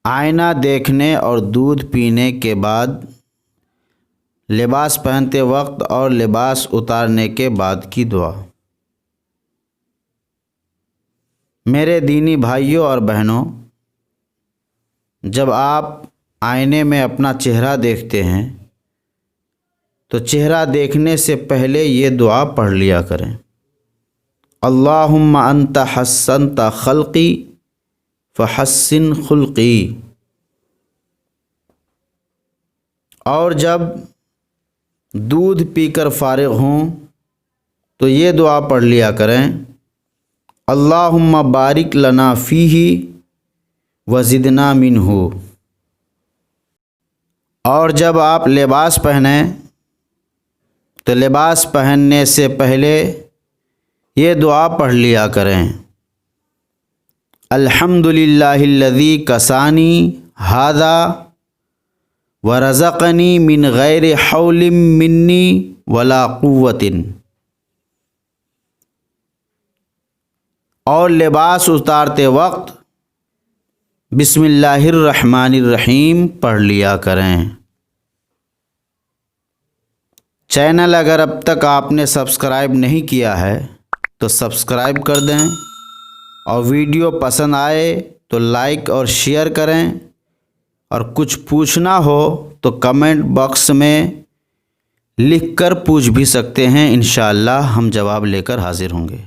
آئینہ دیکھنے اور دودھ پینے کے بعد، لباس پہنتے وقت اور لباس اتارنے کے بعد کی دعا۔ میرے دینی بھائیوں اور بہنوں، جب آپ آئینے میں اپنا چہرہ دیکھتے ہیں تو چہرہ دیکھنے سے پہلے یہ دعا پڑھ لیا کریں: اللہم انت حسنت خلقی فحسن خلقی۔ اور جب دودھ پی کر فارغ ہوں تو یہ دعا پڑھ لیا کریں: اللہم بارک لنا فیہ وزدنا منہ۔ اور جب آپ لباس پہنیں تو لباس پہننے سے پہلے یہ دعا پڑھ لیا کریں: الحمدللہ الذی کسانی ھذا ورزقنی من غیر حول منی ولا قوت۔ اور لباس اتارتے وقت بسم اللہ الرحمن الرحیم پڑھ لیا کریں۔ چینل اگر اب تک آپ نے سبسکرائب نہیں کیا ہے تو سبسکرائب کر دیں، اور ویڈیو پسند آئے تو لائک اور شیئر کریں، اور کچھ پوچھنا ہو تو کمنٹ باکس میں لکھ کر پوچھ بھی سکتے ہیں، انشاءاللہ ہم جواب لے کر حاضر ہوں گے۔